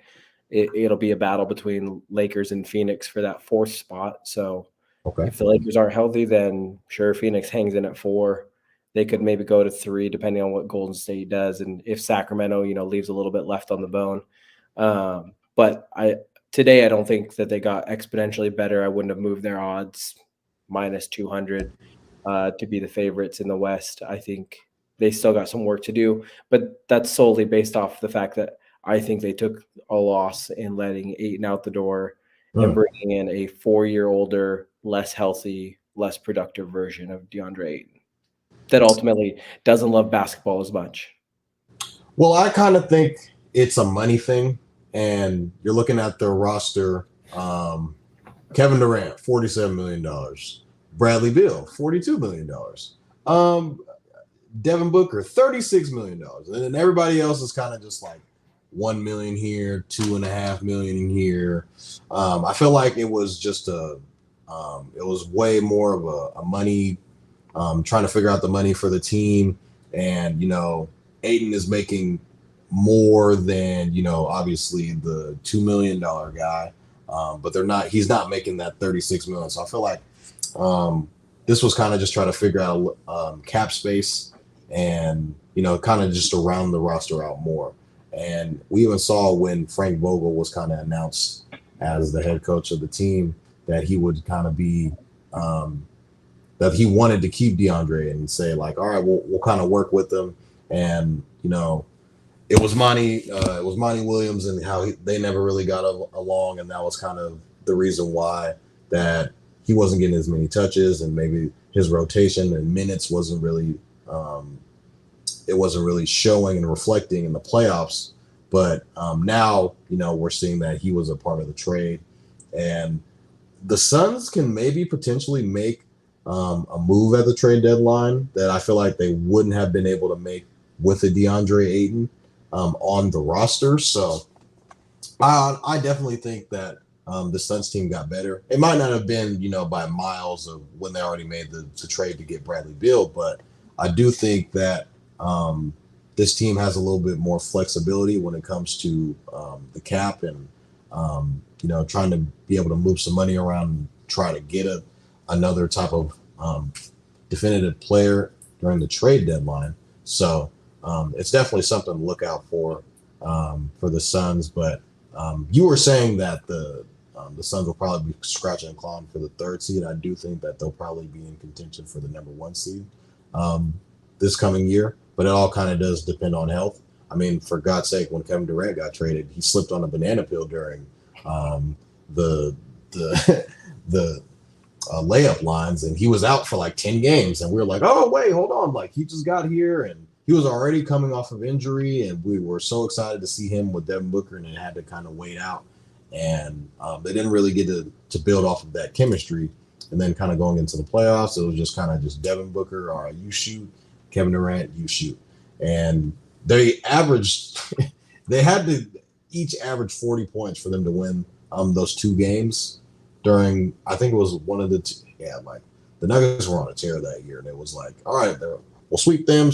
it'll be a battle between Lakers and Phoenix for that 4th spot. So if the Lakers aren't healthy, then sure, Phoenix hangs in at 4. They could maybe go to 3 depending on what Golden State does, and if Sacramento, leaves a little bit left on the bone. But today I don't think that they got exponentially better. I wouldn't have moved their odds minus 200 to be the favorites in the West. I think they still got some work to do, but that's solely based off the fact that I think they took a loss in letting Ayton out the door and bringing in a 4-year older, less healthy, less productive version of DeAndre Ayton that ultimately doesn't love basketball as much. Well, I kind of think it's a money thing, and you're looking at their roster. Kevin Durant, $47 million. Bradley Beal, $42 million. Devin Booker, $36 million. And then everybody else is kind of just like $1 million here, $2.5 million here. I feel like it was just it was way more of a money, trying to figure out the money for the team. And, Ayton is making more than, obviously the $2 million guy. But he's not making that $36 million. So I feel like this was kind of just trying to figure out cap space and, kind of just to round the roster out more. And we even saw when Frank Vogel was kind of announced as the head coach of the team that he would kind of be that he wanted to keep DeAndre and say like, all right, we'll kind of work with them. And, it was Monty Williams and how they never really got along. And that was kind of the reason why that he wasn't getting as many touches, and maybe his rotation and minutes wasn't really showing and reflecting in the playoffs. But now, we're seeing that he was a part of the trade, and the Suns can maybe potentially make a move at the trade deadline that I feel like they wouldn't have been able to make with a DeAndre Ayton on the roster. So I definitely think that the Suns team got better. It might not have been, by miles of when they already made the trade to get Bradley Beal, but I do think that this team has a little bit more flexibility when it comes to the cap and, trying to be able to move some money around and try to get another type of definitive player during the trade deadline. So it's definitely something to look out for the Suns. But you were saying that The Suns will probably be scratching and clawing for the 3rd seed. I do think that they'll probably be in contention for the number 1 seed this coming year, but it all kind of does depend on health. I mean, for God's sake, when Kevin Durant got traded, he slipped on a banana peel during the layup lines, and he was out for like 10 games, and we were like, oh wait, hold on, like he just got here, and he was already coming off of injury, and we were so excited to see him with Devin Booker, and it had to kind of wait out, and they didn't really get to build off of that chemistry. And then kind of going into the playoffs, it was just kind of just Devin Booker, all right, you shoot, Kevin Durant, you shoot. And they averaged, they had to each average 40 points for them to win those 2 games during, I think it was one of the like the Nuggets were on a tear that year. And it was like, all right, we'll sweep them,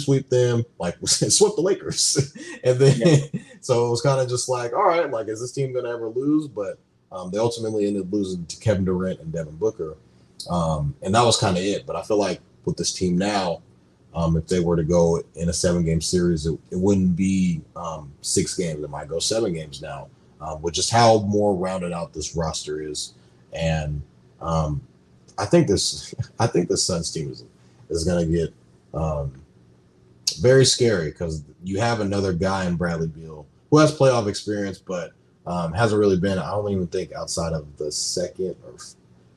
like sweep the Lakers. And then, so it was kind of just like, all right, like, is this team going to ever lose? But they ultimately ended up losing to Kevin Durant and Devin Booker. And that was kind of it. But I feel like with this team now, if they were to go in a 7-game series, it wouldn't be 6 games. It might go 7 games now, with just how more rounded out this roster is. And I think this Suns team is going to get very scary, because you have another guy in Bradley Beal who has playoff experience, but hasn't really been, I don't even think, outside of the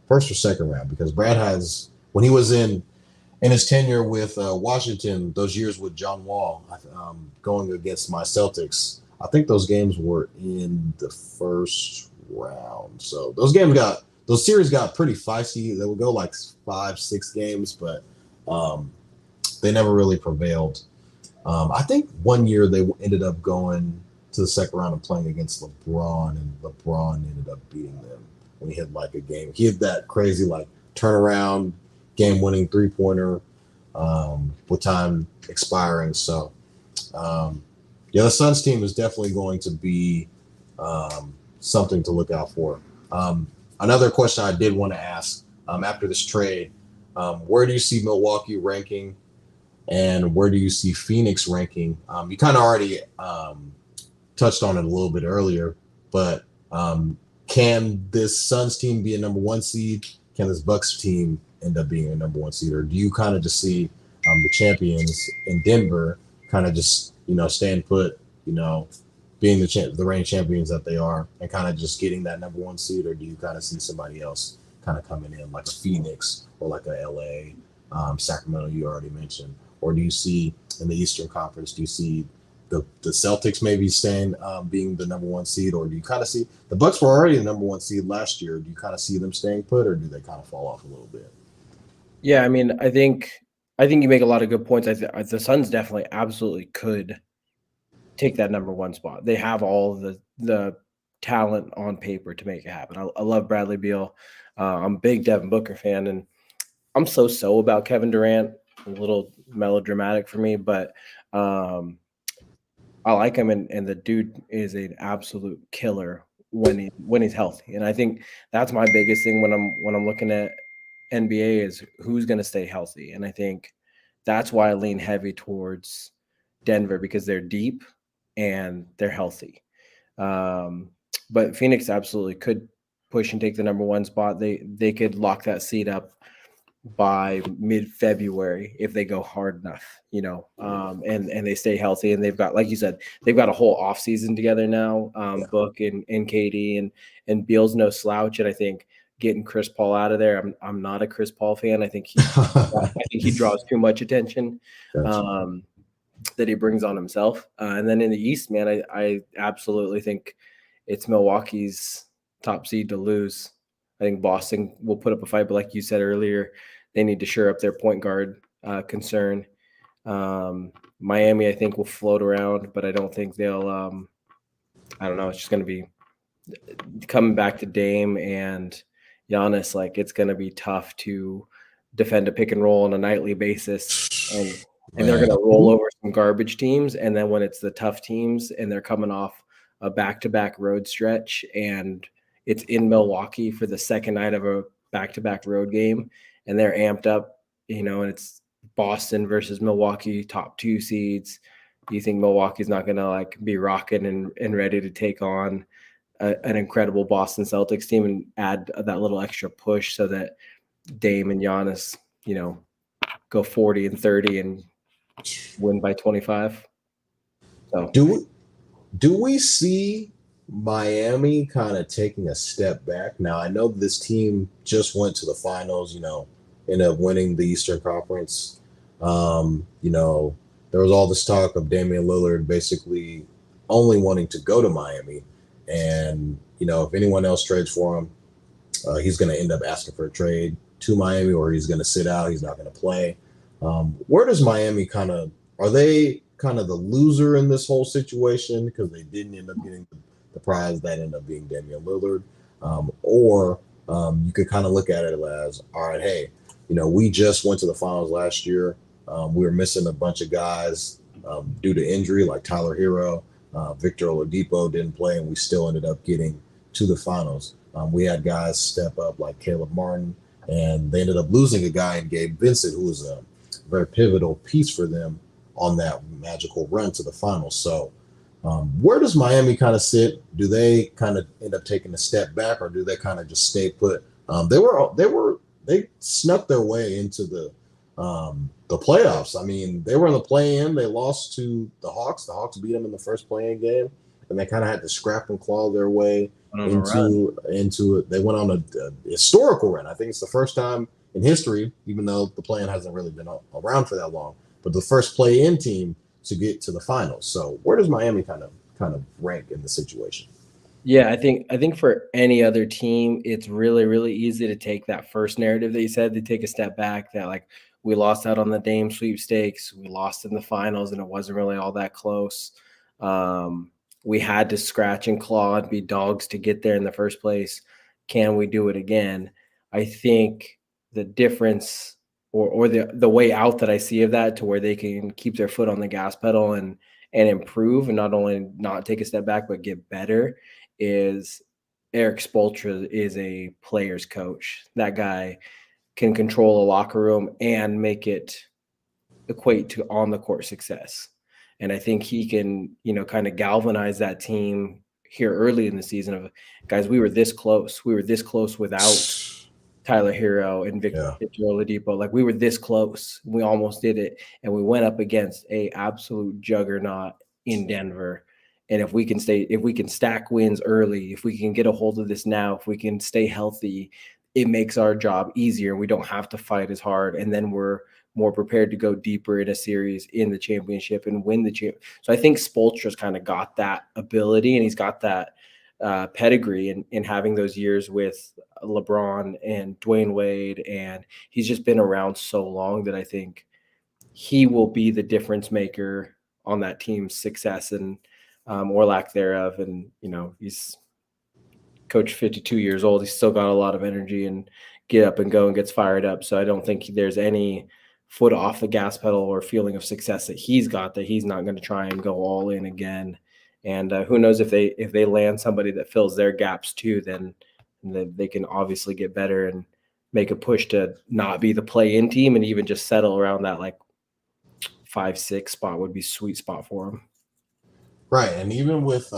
first or second round, because Brad has, when he was in his tenure with Washington, those years with John Wall, going against my Celtics, I think those games were in the first round. So those series got pretty feisty. They would go like 5-6 games, but they never really prevailed. I think one year they ended up going to the second round and playing against LeBron, and LeBron ended up beating them when he hit like a game. He had that crazy like turnaround game-winning 3-pointer with time expiring. So, the Suns team is definitely going to be something to look out for. Another question I did want to ask after this trade, where do you see Milwaukee ranking, and where do you see Phoenix ranking? You kind of already touched on it a little bit earlier, but can this Suns team be a number 1 seed? Can this Bucks team end up being a number 1 seed? Or do you kind of just see the champions in Denver kind of just, staying put, being the reigning champions that they are, and kind of just getting that number 1 seed? Or do you kind of see somebody else kind of coming in, like a Phoenix or like a L.A., Sacramento, you already mentioned? Or do you see in the Eastern Conference, do you see the Celtics maybe staying, being the number 1 seed? Or do you kind of see the Bucks were already the number 1 seed last year? Do you kind of see them staying put, or do they kind of fall off a little bit? Yeah, I mean, I think you make a lot of good points. The Suns definitely absolutely could take that number 1 spot. They have all the talent on paper to make it happen. I love Bradley Beal. I'm a big Devin Booker fan, and I'm so about Kevin Durant. A little melodramatic for me, but I like him, and the dude is an absolute killer when he's healthy. And I think that's my biggest thing when I'm looking at NBA is who's going to stay healthy. And I think that's why I lean heavy towards Denver, because they're deep and they're healthy. But Phoenix absolutely could push and take the number 1 spot. They could lock that seat up by mid-February if they go hard enough, and they stay healthy, and they've got, like you said, they've got a whole off season together now. Book and KD and Beal's no slouch, and I think getting Chris Paul out of there, I'm not a Chris Paul fan. I think he draws too much attention that he brings on himself. And then in the East, man, I absolutely think it's Milwaukee's top seed to lose. I think Boston will put up a fight, but like you said earlier, they need to shore up their point guard concern. Miami, I think, will float around, but I don't think they'll I don't know. It's just going to be coming back to Dame and Giannis. Like, it's going to be tough to defend a pick and roll on a nightly basis. And they're going to roll over some garbage teams. And then when it's the tough teams and they're coming off a back-to-back road stretch, and it's in Milwaukee for the second night of a back-to-back road game, and they're amped up, and it's Boston versus Milwaukee, top 2 seeds. Do you think Milwaukee's not going to be rocking and ready to take on an incredible Boston Celtics team and add that little extra push so that Dame and Giannis, go 40 and 30 and win by 25. So do we see Miami kind of taking a step back? Now, I know this team just went to the finals, ended up winning the Eastern Conference. There was all this talk of Damian Lillard basically only wanting to go to Miami. And, if anyone else trades for him, he's going to end up asking for a trade to Miami, or he's going to sit out. He's not going to play. Where does Miami are they kind of the loser in this whole situation because they didn't end up getting the prize that ended up being Damian Lillard? Or you could kind of look at it as, all right, hey, we just went to the finals last year. We were missing a bunch of guys due to injury, like Tyler Hero, Victor Oladipo didn't play, and we still ended up getting to the finals. We had guys step up like Caleb Martin, and they ended up losing a guy in Gabe Vincent, who was a very pivotal piece for them on that magical run to the finals. So where does Miami kind of sit? Do they kind of end up taking a step back, or do they kind of just stay put? They snuck their way into the playoffs. I mean, they were in the play-in. They lost to the Hawks. The Hawks beat them in the first play-in game, and they kind of had to scrap and claw their way into it. They went on a historical run. I think it's the first time in history, even though the play-in hasn't really been around for that long, but the first play-in team to get to the finals. So where does Miami kind of rank in the situation? Yeah, I think for any other team, it's really, really easy to take that first narrative that you said, to take a step back, that like we lost out on the Dame sweepstakes, we lost in the finals, and it wasn't really all that close. We had to scratch and claw and be dogs to get there in the first place. Can we do it again? I think the difference or the way out that I see of that, to where they can keep their foot on the gas pedal and improve, and not only not take a step back but get better, is Eric Spoelstra is a player's coach. That guy can control a locker room and make it equate to on the court success. And I think he can, kind of galvanize that team here early in the season of, guys, we were this close. We were this close without Tyler Hero and Victor Oladipo. Like, we were this close. We almost did it. And we went up against a absolute juggernaut in Denver. And if we can stack wins early, if we can get a hold of this now, if we can stay healthy, it makes our job easier. We don't have to fight as hard. And then we're more prepared to go deeper in a series in the championship and win the champ. So I think Spoelstra's kind of got that ability, and he's got that pedigree in having those years with LeBron and Dwayne Wade. And he's just been around so long that I think he will be the difference maker on that team's success and or lack thereof. And, he's coach 52 years old. He's still got a lot of energy and get up and go and gets fired up. So I don't think there's any foot off the gas pedal or feeling of success that he's got, that he's not going to try and go all in again. And who knows, if they land somebody that fills their gaps too, then they can obviously get better and make a push to not be the play-in team, and even just settle around that like 5-6 spot would be sweet spot for them. Right. And even with,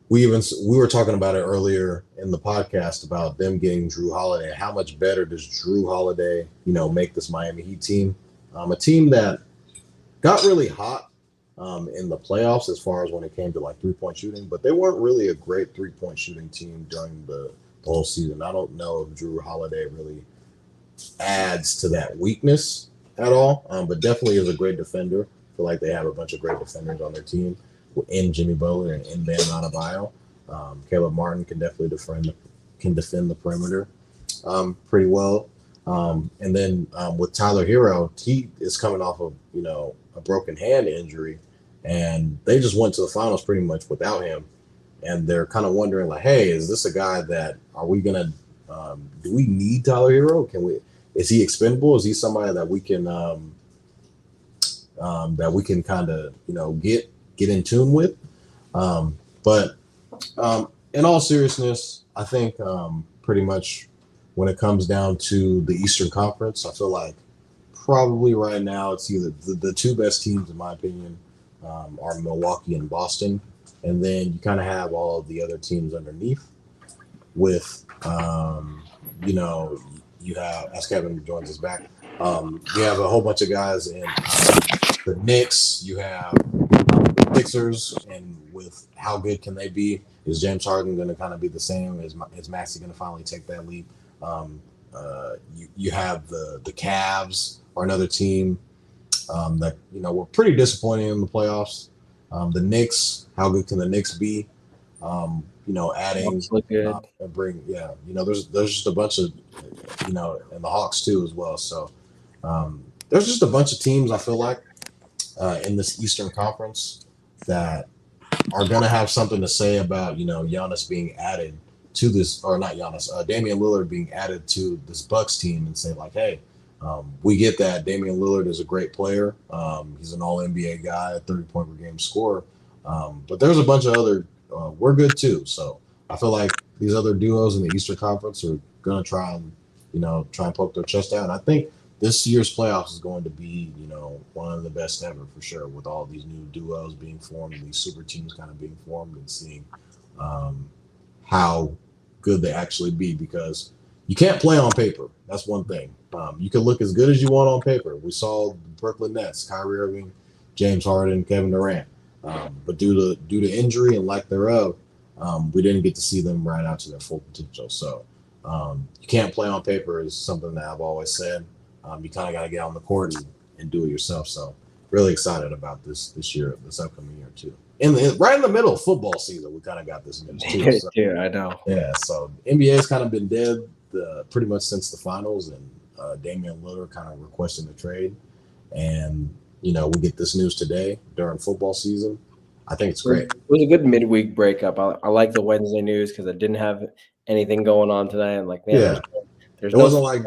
we were talking about it earlier in the podcast about them getting Jrue Holiday. How much better does Jrue Holiday, make this Miami Heat team? A team that got really hot in the playoffs as far as when it came to like 3-point shooting, but they weren't really a great 3-point shooting team during the whole season. I don't know if Jrue Holiday really adds to that weakness at all, but definitely is a great defender. I feel like they have a bunch of great defenders on their team in Jimmy Butler and in Bam Adebayo. Caleb Martin can definitely defend the perimeter pretty well. And then with Tyler Hero, he is coming off of a broken hand injury, and they just went to the finals pretty much without him. And they're kind of wondering, like, hey, is this a guy that do we need Tyler Hero? Is he expendable? Is he somebody that we can kind of get in tune with? But in all seriousness, I think pretty much when it comes down to the Eastern Conference, I feel like probably right now it's either the two best teams, in my opinion, are Milwaukee and Boston. and then you kind of have all of the other teams underneath with, you know, you have, as Kevin joins us back, you have a whole bunch of guys in the Knicks, you have the Sixers, and with how good can they be? Is James Harden going to kind of be the same? Is Maxey going to finally take that leap? You have the Cavs or another team that, you know, were pretty disappointing in the playoffs. The Knicks, how good can the Knicks be? You know, adding you know, there's just a bunch of, you know, and the Hawks too as well. So there's just a bunch of teams I feel like in this Eastern Conference that are going to have something to say about, you know, Giannis being added to this, or not Giannis, Damian Lillard being added to this Bucks team, and say like, hey, we get that Damian Lillard is a great player. He's an all-NBA guy, a 30-point per game scorer. But there's a bunch of other, we're good too. So I feel like these other duos in the Eastern Conference are going to try and poke their chest out. And I think this year's playoffs is going to be, you know, one of the best ever for sure, with all these new duos being formed and these super teams kind of being formed, and seeing how good they actually be, because you can't play on paper. That's one thing. You can look as good as you want on paper. We saw the Brooklyn Nets, Kyrie Irving, James Harden, Kevin Durant. But due to injury and lack thereof, we didn't get to see them ride out to their full potential. So you can't play on paper is something that I've always said. You kind of got to get on the court and do it yourself. So really excited about this year, this upcoming year too. Right in the middle of football season, we kind of got this news too. So, yeah, I know. Yeah, so NBA's kind of been dead pretty much since the finals, and Damian Lillard kind of requesting the trade, and you know, we get this news today during football season. I think it's great. It was a good midweek breakup. I like the Wednesday news because I didn't have anything going on tonight. I'm like, man, there's it wasn't like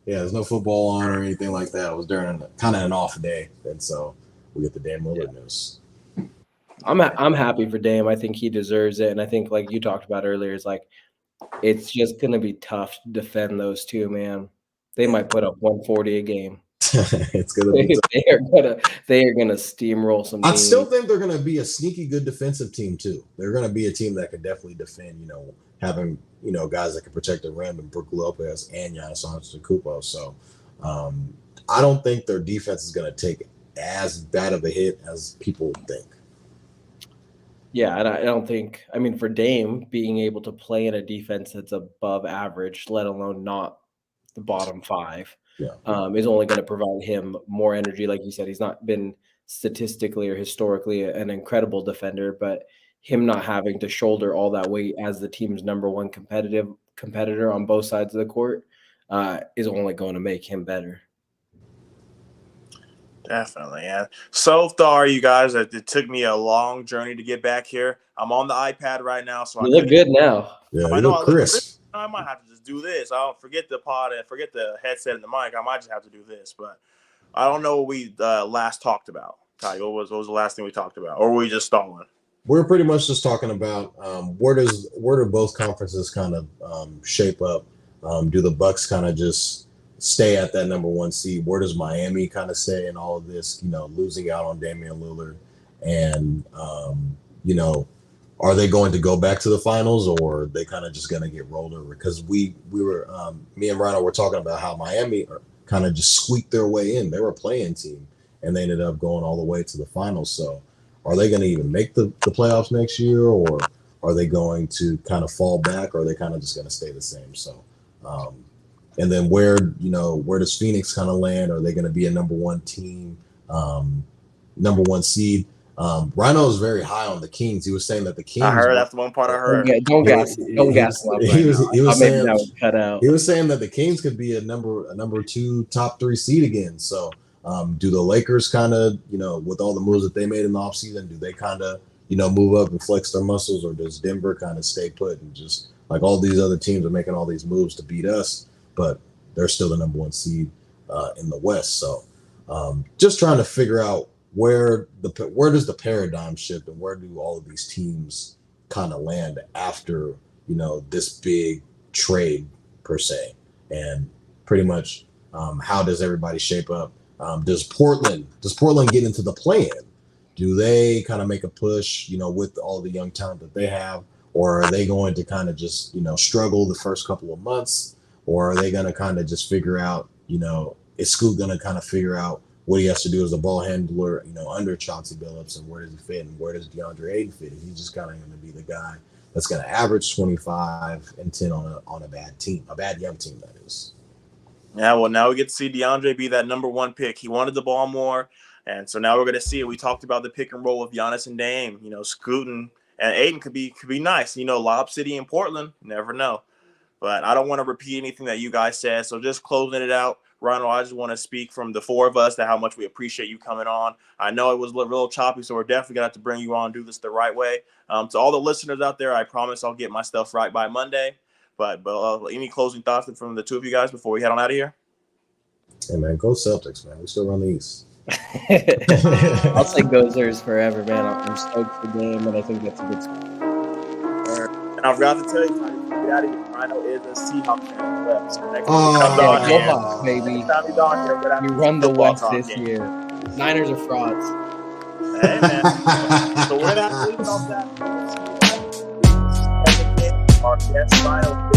there's no football on or anything like that. It was during kind of an off day, and so we get the Dame Lillard news. I'm happy for Dame. I think he deserves it, and I think, like you talked about earlier, is like it's just gonna be tough to defend those two, man. They might put up 140 a game. It's gonna be they are gonna steamroll some teams. I still think they're gonna be a sneaky good defensive team too. They're gonna be a team that could definitely defend, you know, having, you know, guys that can protect the rim, and Brook Lopez and Giannis Antetokounmpo. So I don't think their defense is gonna take as bad of a hit as people think. Yeah, and I don't think, I mean, for Dame being able to play in a defense that's above average, let alone not the bottom five, is only going to provide him more energy. Like you said, he's not been statistically or historically an incredible defender, but him not having to shoulder all that weight as the team's number one competitor on both sides of the court is only going to make him better. Definitely, yeah. So sorry, you guys. It took me a long journey to get back here. I'm on the iPad right now, so you look good now. Yeah, you look crisp. I might have to just do this. I don't forget the pod and forget the headset and the mic. I might just have to do this, but I don't know what we last talked about. Ty, what was the last thing we talked about, or were we just stalling? We're pretty much just talking about where do both conferences kind of shape up? Do the Bucks kind of just stay at that number one seed? Where does Miami kind of stay in all of this, you know, losing out on Damian Lillard? And, you know, are they going to go back to the finals, or are they kind of just going to get rolled over? Because we were, me and Rhino were talking about how Miami kind of just squeaked their way in. They were a play-in team, and they ended up going all the way to the finals. So are they going to even make the playoffs next year, or are they going to kind of fall back, or are they kind of just going to stay the same? So, and then where does Phoenix kind of land? Are they going to be a number one team, number one seed? Rhino is very high on the Kings. He was saying that the Kings. I heard that's the one part I heard. Don't gas him up. He was saying that was cut out. He was saying that the Kings could be a number two, top three seed again. So, do the Lakers kind of, you know, with all the moves that they made in the offseason, do they kind of, you know, move up and flex their muscles, or does Denver kind of stay put and just, like, all these other teams are making all these moves to beat us, but they're still the number one seed in the West? So, just trying to figure out where does the paradigm shift, and where do all of these teams kind of land after, you know, this big trade per se, and pretty much how does everybody shape up? Does Portland get into the play-in? Do they kind of make a push, with all the young talent that they have, or are they going to kind of just, struggle the first couple of months, or are they going to kind of just figure out, is Scoot going to kind of figure out what he has to do as a ball handler, under Chauncey Billups, and where does he fit, and where does DeAndre Ayton fit? Is he just kind of going to be the guy that's going to average 25 and 10 on a bad team, a bad young team, that is? Yeah, well, now we get to see DeAndre be that number one pick. He wanted the ball more, and so now we're going to see it. We talked about the pick and roll with Giannis and Dame. Scooting and Ayton could be nice. Lob City in Portland, never know. But I don't want to repeat anything that you guys said, so just closing it out. Rhino, I just want to speak from the four of us that how much we appreciate you coming on. I know it was a little choppy, so we're definitely going to have to bring you on and do this the right way. To all the listeners out there, I promise I'll get my stuff right by Monday. But any closing thoughts from the two of you guys before we head on out of here? Hey, man, go Celtics, man. We still run the East. I'll say Gozers forever, man. I'm stoked for the game, and I think that's a good score. And I forgot to tell you, get out of here. Rhino is a Seahawks fan. Left. So next Hawks, baby. Next time he's on here, we run the West this year. Niners are frauds. Hey, man. So we're going to have to leave off that. Our guest, Rhino.